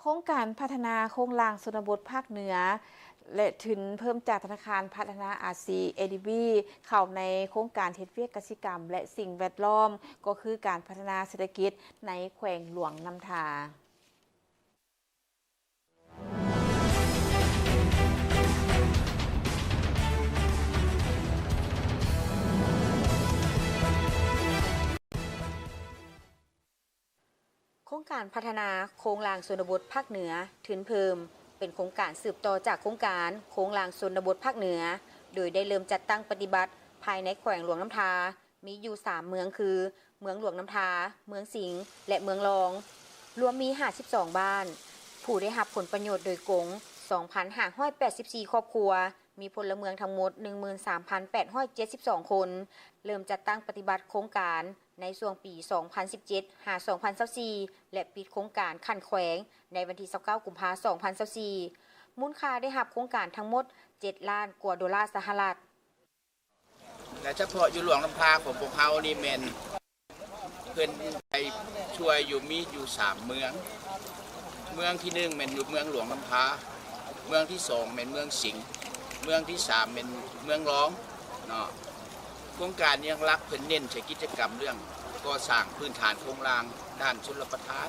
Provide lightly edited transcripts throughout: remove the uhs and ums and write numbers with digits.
โครงการพัฒนาโครงล่างชนบทภาคเหนือและทุนเพิ่มจากธนาคารพัฒนาอาซีเอดีบีเข้าในโครงการเฮ็ดเวียกเกษตรกรรมและสิ่งแวดล้อมก็คือการพัฒนาเศรษฐกิจในแขวงหลวงน้ำทาโครงการพัฒนาโครงล่างชนบทภาคเหนือทุนเพิ่มเป็นโครงการสืบต่อจากโครงการโครงล่างชนบทภาคเหนือโดยได้เริ่มจัดตั้งปฏิบัติภายในแขวงหลวงน้ำทามีอยู่3เมืองคือเมืองหลวงน้ำทาเมืองสิงห์และเมืองรองรวมมี52บ้านผู้ได้รับผลประโยชน์โดยกง 2,584 ครอบครัวมีพลเมืองทั้งหมด 13,872 คนเริ่มจัดตั้งปฏิบัติโครงการในช่วงปี 2017 หา 2024 และปิดโครงการขั้นแขวงในวันที่ 29 กุมภาพันธ์ 2024 มูลค่าได้รับโครงการทั้งหมด 7 ล้านกว่าดอลลาร์สหรัฐและเฉพาะอยู่หลวงลำพาของพวกเขานี่แม่นเพิ่นไปช่วยอยู่มีอยู่3เมืองเมืองที่1แม่นอยู่เมืองหลวงลำพาเมืองที่2แม่นเมืองสิงห์เมืองที่3แม่นเมืองร้องเนาะโครงการยังรักเพิ่นเน้นใช้กิจกรรมเรื่องก่อสร้างพื้นฐานโครงล่างด้านชลประทาน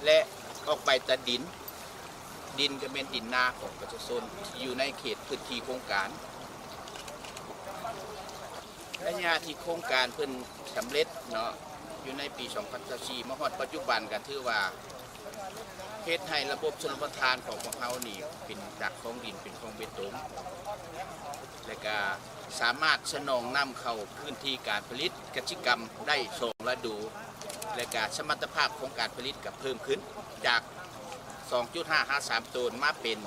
และออกไปตะดินก็เป็นดินนาของประชาชนที่อยู่ในเขตพื้นที่โครงการระยะที่โครงการเพิ่นสำเร็จเนาะอยู่ในปี 2024 มาฮอดปัจจุบันก็ถือว่าเฮ็ดให้ระบบชลประทานของพวกเฮานี่เป็นจากของดินเป็นของเบตงและก็สามารถสนองน้ำเข้าพื้นที่การผลิตกสิกรรมได้2ฤดูและก็สมรรถภาพของการผลิตก็เพิ่มขึ้นจาก 2.553 ตันมาเป็น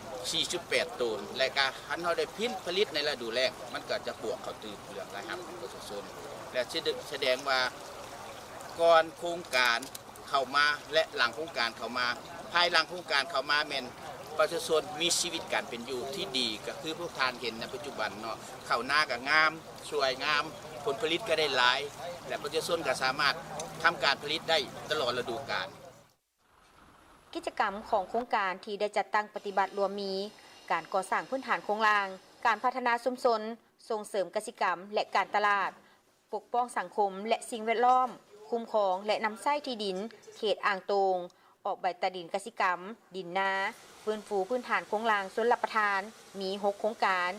4.8 ตันและก็คันเฮาได้ผลิตในฤดูแล้งมันก็จะบวกเข้าตื่นเปลือกรายรับของประชาชนและแสดงว่าก่อนโครงการเข้ามาและหลังโครงการเข้ามาภายหลังโครงการเข้ามาแม่นประชาชนมีชีวิตการเป็นอยู่ที่ดีก็คือพวกทานเห็นในปัจจุบันเนาะข้าวหน้าก็งามสวยงามผลผลิตก็ได้หลายและประชาชนก็สามารถทำการผลิตได้ตลอดฤดูกาลกิจกรรมของโครงการที่ได้จัดตั้งปฏิบัติรวมมีการก่อสร้างพื้นฐานโครงล่างการพัฒนาชุมชนส่งเสริมเกษตรกรรมและการตลาดปกป้องสังคมและสิ่งแวดล้อมคุ้มครองและนำไส้ที่ดินเขตอ่างตงออกใบตาดินเกษตรกรรมดินนาฟื้นฟูพื้นฐานโครงล่างชลประทานมี6โครงการ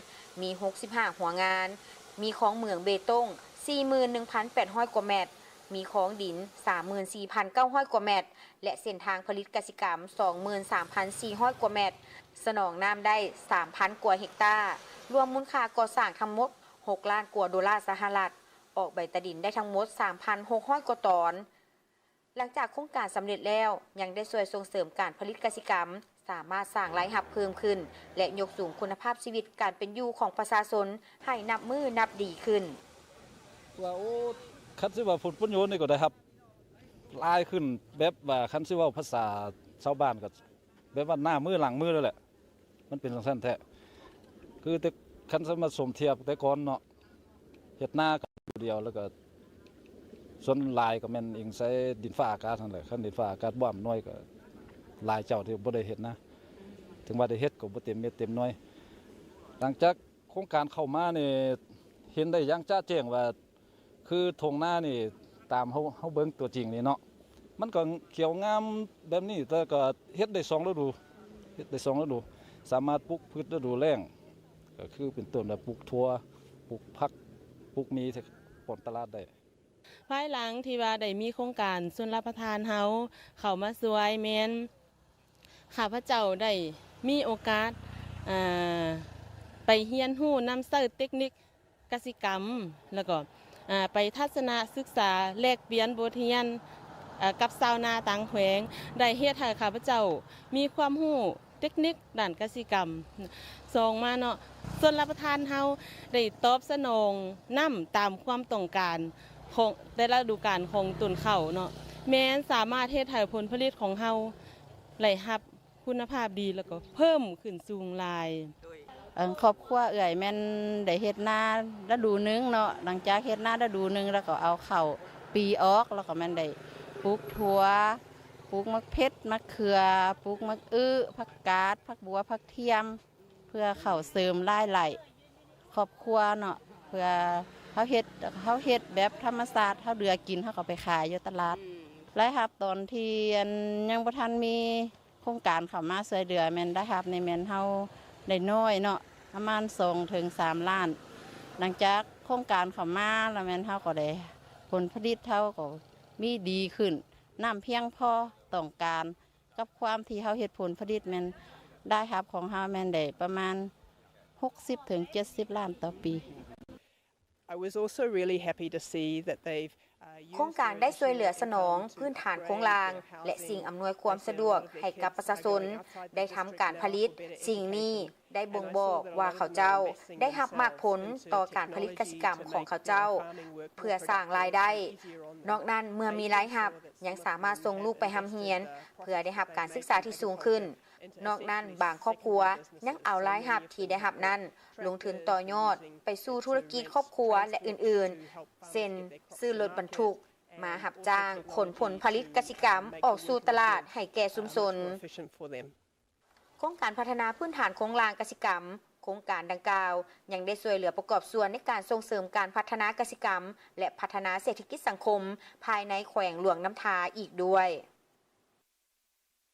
มี65หัวงานมีของเหมืองเบตง 41,800 กว่าเมตรมีของดิน 34,900 กว่าเมตรและเส้นทางผลิตกสิกรรม 23,400 กว่าเมตรสนองน้ำได้ 3,000 กว่าเฮกตาร์รวมมูลค่าก่อสร้างทั้งหมด 6 ล้านกว่าดอลลาร์สหรัฐออกใบตาดินได้ทั้งหมด 3,600 กว่าตอนหลังจากโครงการสำเร็จแล้วยังได้ช่วยส่งเสริมการผลิตกสิกรรมสามารถสร้างรายรับเพิ่มขึ้นและยกสูงคุณภาพชีวิตการเป็นอยู่ของประชาชนให้นับมือนับดีขึ้นว่าโอ้คันสิว่าผลประโยชน์นี่ก็ได้ครับลายขึ้นแบบว่าคันสิว่าภาษาชาวบ้านก็แบบว่าหน้ามือหลังมือแล้วแหละมันเป็นสั้นแท้คือแต่คันสมาสมเทียบแต่ก่อนเนาะเฮ็ดหน้ากันเดียวแล้วก็ส่วนลายก็แม่นเองใช้ดินฟ้าอากาศนั่นแหละคันดินฟ้าอากาศบ่มน้อยก็ลายเจ้าที่บ่ได้เฮ็ดนะถึงว่าได้เฮ็ดก็บ่เต็มเม็ดเต็มน้อยหลังจากโครงการเข้ามานี่เห็นได้อย่างชัดแจ้งว่าคือทงหน้านี่ตามเขาเบิ้งตัวจริงนี่เนาะมันก็เขียวงามแบบนี้แต่ก็เฮ็ดได้2ฤดูเฮ็ดได้2ฤดูสามารถปลูกพืชฤดูแล้งก็คือเป็นต้นแบบปลูกถั่วปลูกผักปลูกมีผลตลาดได้ภายหลังที่ว่าได้มีโครงการชลประทานเฮาเข้ามาช่วยแม่นข้าพเจ้าได้มีโอกาสไปเรียนรู้นำเสนอเทคนิคกสิกรรมแล้วก็ไปทัศนศึกษาแลกเปลี่ยนบทเรียนกับชาวนาต่างแขวงได้เฮ็ดให้ข้าพเจ้ามีความรู้เทคนิคด้านกสิกรรมส่งมาเนาะส่วนรับประทานเฮาได้ตอบสนองนํตามความต้องการของแต่ละฤดูกาลของต้นข้าวเนาะแม้นสามารถเฮ็ดให้ผลผลิตของเฮาได้รับคุณภาพดีแล้วก็เพิ่มขึ้นสูงหลายครอบครัวเอื่อยแม่นได้เฮ็ดนาฤดูนึงเนาะหลังจากเฮ็ดนาฤดูนึงแล้วก็เอาเข้าปีออกแล้วก็แม่นได้ปลูกถั่วป ลูกมะเพชรมะเขือปลูกมะผักกาดผักบัวผักเทียม เพื่อเข้าเสริมรายไหลครอบครัวเนาะเพื่อเขาเฮ็ดแบบธรรมชาติเขาเดือกินเขาก็ไปขายอยู่ตลาดและครับตอนที่ยังบ่ทันมีโครงการเข้ามาช่วยเหลือแม่นได้ครับในแม่นเฮาได้น้อยเนาะประมาณ2 ถึง 3 ล้านหลังจากโครงการเข้ามาแล้วแม่นเฮาก็ได้ผลผลิตเฮาก็มีดีขึ้นน้ำเพียงพอต้องการกับความที่เฮาเฮ็ดผลผลิตแม่นได้ครับของเฮาแม่นได้ประมาณ60 ถึง 70 ล้านต่อปี I was also really happy to see that they've โครงการได้ช่วยเหลือสนองพื้นฐานโครงลางและสิ่งอำนวยความสะดวกให้กับประชาชนได้ทำการผลิตสิ่งนี้ได้บ่งบอกว่าเขาเจ้าได้รับมากผลต่อการผลิตกสิกรรมของเขาเจ้าเพื่อสร้างรายได้นอกนั้นเมื่อมีรายรับยังสามารถส่งลูกไปทำเรียนเพื่อได้รับการศึกษาที่สูงขึ้นนอกนั้นบางครอบครัวยังเอารายรับที่ได้รับนั้นลงทุนต่อยอดไปสู่ธุรกิจครอบครัวและอื่นๆเช่นซื้อรถบรรทุกมารับจ้างขนผลผลิตกสิกรรมออกสู่ตลาดให้แก่ชุมชนโครงการพัฒนาพื้นฐานโครงลางกสิกรรมโครงการดังกล่าวยังได้ช่วยเหลือประกอบส่วนในการส่งเสริมการพัฒนากสิกรรมและพัฒนาเศรษฐกิจสังคมภายในแขวงหลวงน้ำทาอีกด้วย